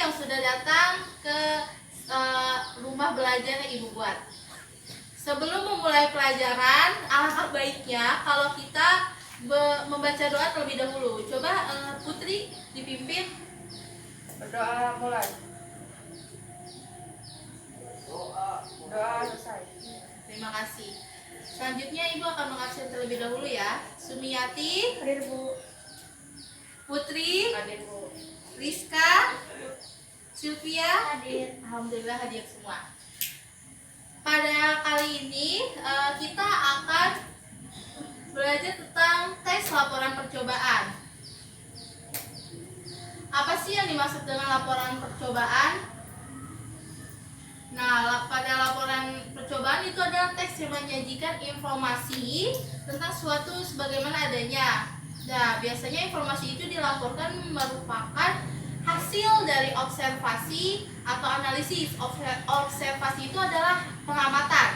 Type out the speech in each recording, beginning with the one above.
yang sudah datang ke rumah belajar yang Ibu buat. Sebelum memulai pelajaran, alangkah baiknya kalau kita membaca doa terlebih dahulu. Coba Putri dipimpin. Berdoa mulai. Doa selesai. Terima kasih. Selanjutnya Ibu akan mengabsen terlebih dahulu ya. Sumiati, Hadir Bu. Putri, Hadir Bu. Rizka, Sylvia, Hadir. alhamdulillah hadir semua. Pada kali ini kita akan belajar tentang tes laporan percobaan. Apa sih yang dimaksud dengan laporan percobaan? Nah, pada laporan percobaan itu adalah teks yang menyajikan informasi tentang suatu sebagaimana adanya. Nah, biasanya informasi itu dilaporkan merupakan hasil dari observasi atau analisis. Observasi itu adalah pengamatan.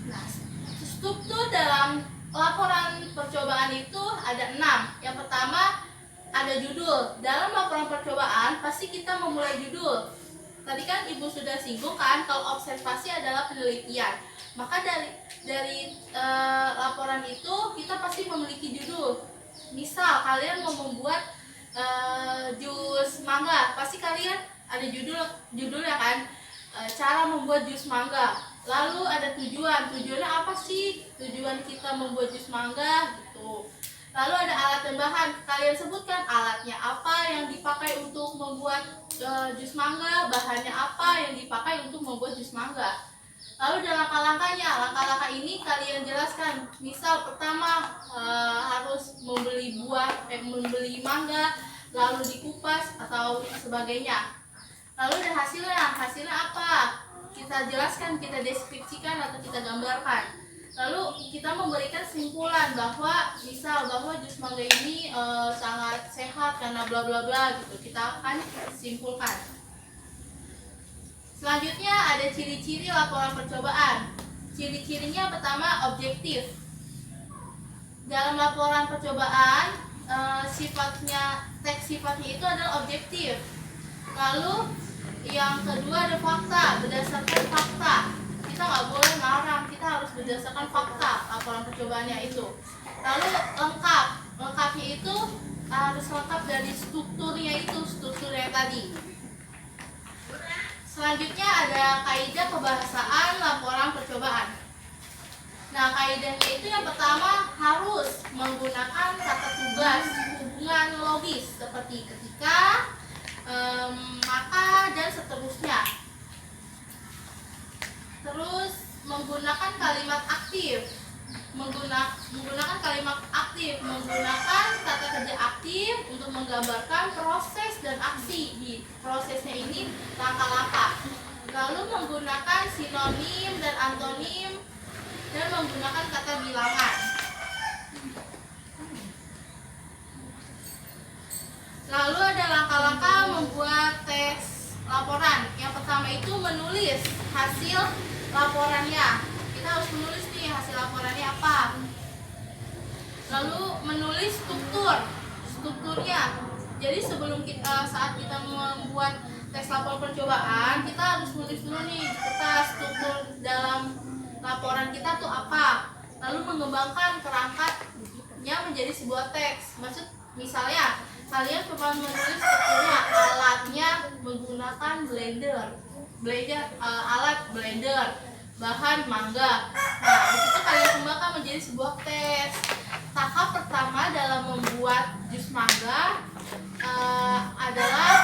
Nah, struktur dalam laporan percobaan itu ada 6. Yang pertama ada judul. Dalam laporan percobaan pasti kita memulai judul. Tadi kan Ibu sudah singgung kan kalau observasi adalah penelitian. Maka dari laporan itu kita pasti memiliki judul. Misal kalian mau membuat jus mangga, pasti kalian ada judulnya kan, cara membuat jus mangga. Lalu ada tujuannya apa sih tujuan kita membuat jus mangga gitu. Lalu ada alat dan bahan, kalian sebutkan alatnya apa yang dipakai untuk membuat jus mangga, bahannya apa yang dipakai untuk membuat jus mangga. Lalu ada langkah-langkahnya. Langkah-langkah ini kalian jelaskan. Misal pertama harus membeli mangga, lalu dikupas atau sebagainya. Lalu ada hasilnya apa? Kita jelaskan, kita deskripsikan atau kita gambarkan. Lalu kita memberikan kesimpulan bahwa misal bahwa jus mangga ini sangat sehat karena bla bla bla gitu. Kita akan simpulkan. Selanjutnya ada ciri-ciri laporan percobaan. Ciri-cirinya pertama objektif. Dalam laporan percobaan teks sifatnya itu adalah objektif. Lalu yang kedua ada fakta, berdasarkan fakta. Kita nggak boleh ngarang, kita harus berdasarkan fakta laporan percobaannya itu. Lalu lengkapnya itu harus lengkap dari strukturnya tadi. Selanjutnya ada kaidah kebahasaan laporan percobaan. Nah, kaidahnya itu yang pertama harus menggunakan kata tugas, hubungan logis seperti ketika, maka, dan seterusnya. Terus menggunakan kalimat aktif, menggunakan kata kerja aktif untuk menggambarkan proses dan aksi. Di prosesnya ini langkah-langkah. Lalu menggunakan sinonim dan antonim dan menggunakan kata bilangan. Lalu ada langkah-langkah membuat teks laporan. Yang pertama itu menulis hasil laporannya. Kita harus menulis nih hasil laporannya apa. Lalu menulis strukturnya. Jadi sebelum saat kita membuat teks laporan percobaan, kita harus menulis dulu nih di kertas struktur dalam laporan kita tuh apa. Lalu mengembangkan kerangkanya menjadi sebuah teks. Misalnya kalian cuma menulis strukturnya, alatnya menggunakan alat blender, bahan mangga. Nah, disitu kalian kembangkan menjadi sebuah teks. Tahap pertama dalam membuat jus mangga adalah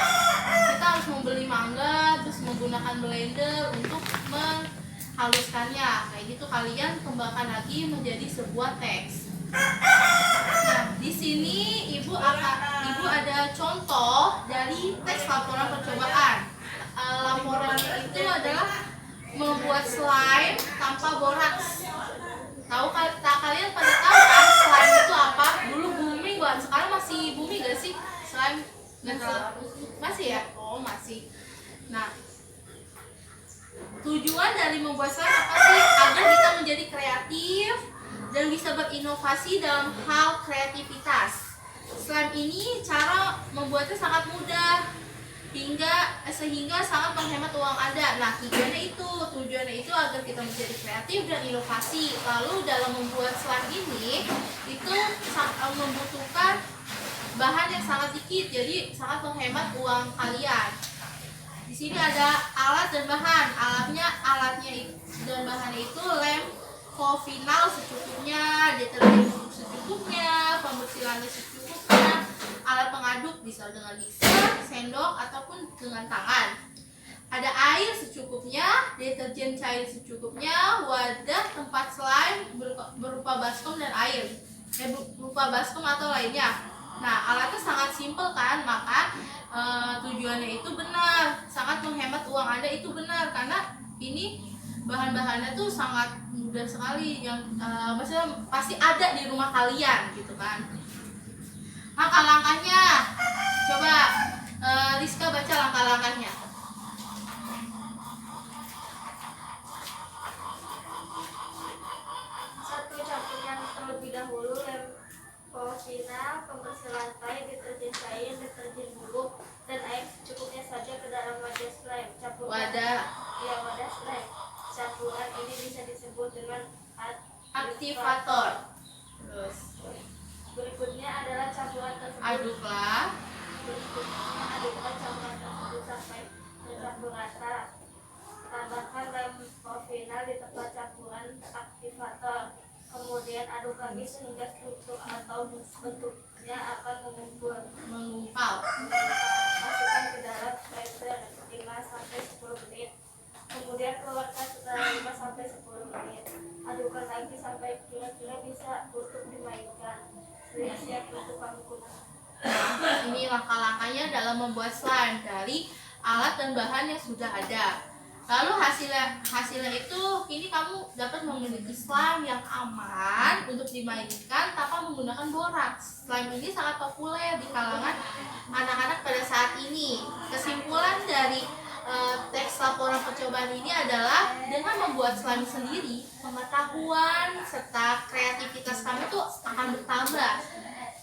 kita harus membeli mangga, terus menggunakan blender untuk menghaluskannya. Kayak gitu kalian kembangkan lagi menjadi sebuah teks. Nah, di sini ibu ada contoh dari teks laporan percobaan. Laporannya itu adalah membuat slime tanpa boraks. Kalian pada tahu kan slime itu apa? Dulu booming banget. Sekarang masih booming gak sih slime? Masih ya? Oh masih. Nah, tujuan dari membuat slime apa sih? Agar kita menjadi kreatif dan bisa berinovasi dalam hal kreativitas. slime ini cara membuatnya sangat mudah sehingga sangat menghemat uang Anda. Nah, tujuannya itu agar kita menjadi kreatif dan inovasi. Lalu dalam membuat slime ini itu membutuhkan bahan yang sangat dikit, jadi sangat menghemat uang kalian. Di sini ada alat dan bahan. Dan bahannya itu lem final secukupnya, deterjen bubuk secukupnya, pembersihannya secukupnya, alat pengaduk bisa dengan mixer, sendok ataupun dengan tangan. Ada air secukupnya, deterjen cair secukupnya, wadah tempat slime berupa baskom dan air, berupa baskom atau lainnya. Nah, alatnya sangat simpel kan, maka tujuannya itu benar, sangat menghemat uang Anda itu benar, karena ini bahan-bahannya tuh sangat mudah sekali, yang maksudnya pasti ada di rumah kalian gitu kan. Langkah-langkahnya, coba Rizka baca langkah-langkahnya. Satu, campurkan terlebih dahulu lem final, pembersih lantai, deterjen cair, deterjen bubuk, dan air secukupnya saja ke dalam wadah slime. Wadah slime. Campuran ini bisa disebut dengan Aktivator. Terus Berikutnya adalah campuran tersebut. aduklah. Adukkan campuran tersebut sampai tercampur rata. Tambahkan lem final di tempat campuran aktivator. Kemudian aduk lagi sehingga struktur atau bentuknya akan Menggumpal. Masukkan ke dalam blender 5-10 menit. Kemudian keluarkan setelah 5-10 menit. Adukkan lagi sampai kira-kira bisa untuk dimainkan. Siap untuk penggunaan. Nah, ini langkah-langkahnya dalam membuat slime dari alat dan bahan yang sudah ada. Lalu hasilnya itu kini kamu dapat memiliki slime yang aman untuk dimainkan tanpa menggunakan boraks. Slime ini sangat populer di kalangan anak-anak pada saat ini. Kesimpulan dari teks laporan percobaan ini adalah dengan membuat slime sendiri, pengetahuan serta kreativitas kamu tuh akan bertambah.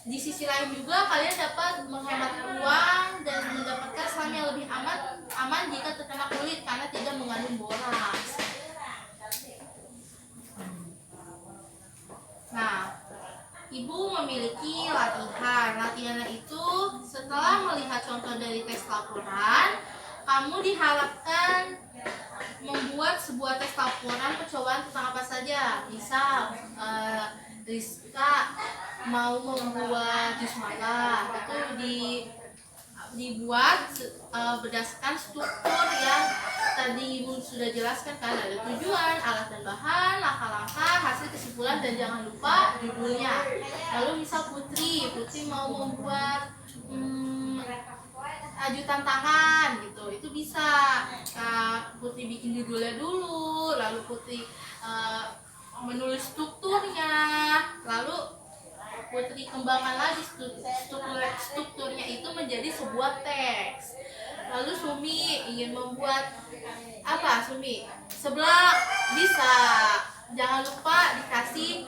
Di sisi lain juga kalian dapat menghemat uang dan mendapatkan slime yang lebih aman jika terkena kulit karena tidak mengandung boraks. Nah, Ibu memiliki latihan. Latihannya itu setelah melihat contoh dari teks laporan, kamu diharapkan membuat sebuah teks laporan percobaan tentang apa saja. Misal, Rizka mau membuat jus mangga, itu dibuat berdasarkan struktur yang tadi Ibu sudah jelaskan kan, ada tujuan, alat dan bahan, langkah-langkah, hasil, kesimpulan, dan jangan lupa judulnya. Lalu misal Putri mau membuat ajutan tangan gitu, itu bisa Putri bikin judulnya dulu, lalu Putri menulis strukturnya, lalu Putri kembangkan lagi strukturnya itu menjadi sebuah teks. Lalu Sumi ingin membuat apa, Sumi? Sebelah bisa, jangan lupa dikasih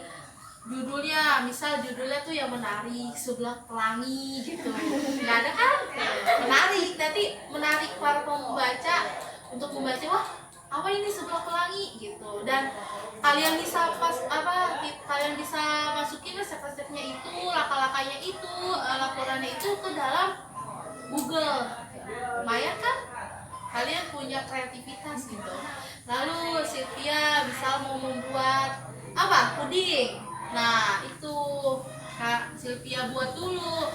judulnya, misal judulnya tuh yang menarik, sebelah pelangi gitu. Nggak ada kan? Menarik, nanti menarik para pembaca untuk membaca, wah apa ini sebelah pelangi gitu. Dan kalian bisa kalian bisa masukin step-stepnya itu, langkah-langkahnya itu, laporannya itu ke dalam Google. Lumayan kan? Kalian punya kreativitas gitu. Lalu Sylvia misal mau membuat apa? Puding. Nah, itu Kak Sylvia buat dulu.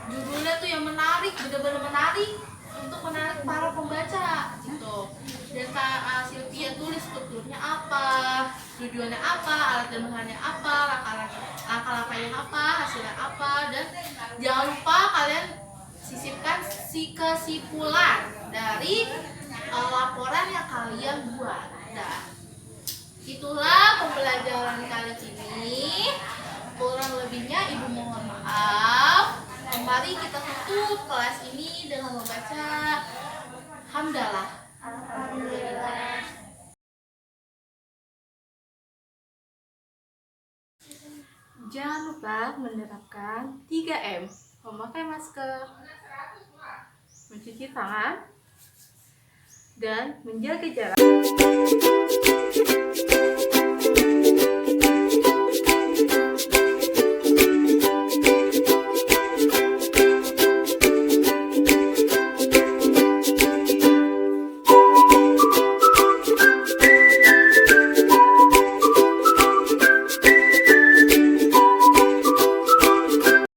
Judulnya tuh yang menarik, benar-benar menarik untuk menarik para pembaca gitu. Dan Kak Sylvia tulis strukturnya apa, tujuannya apa, alat dan bahannya apa, langkah-langkahnya apa, hasilnya apa, dan jangan lupa kalian sisipkan kesimpulan dari laporan yang kalian buat. Nah, itulah pembelajaran kali ini. Kurang lebihnya Ibu mohon maaf. Mari kita tutup kelas ini dengan membaca hamdalah. Jangan lupa menerapkan 3M, memakai masker, mencuci tangan, dan menjaga jarak.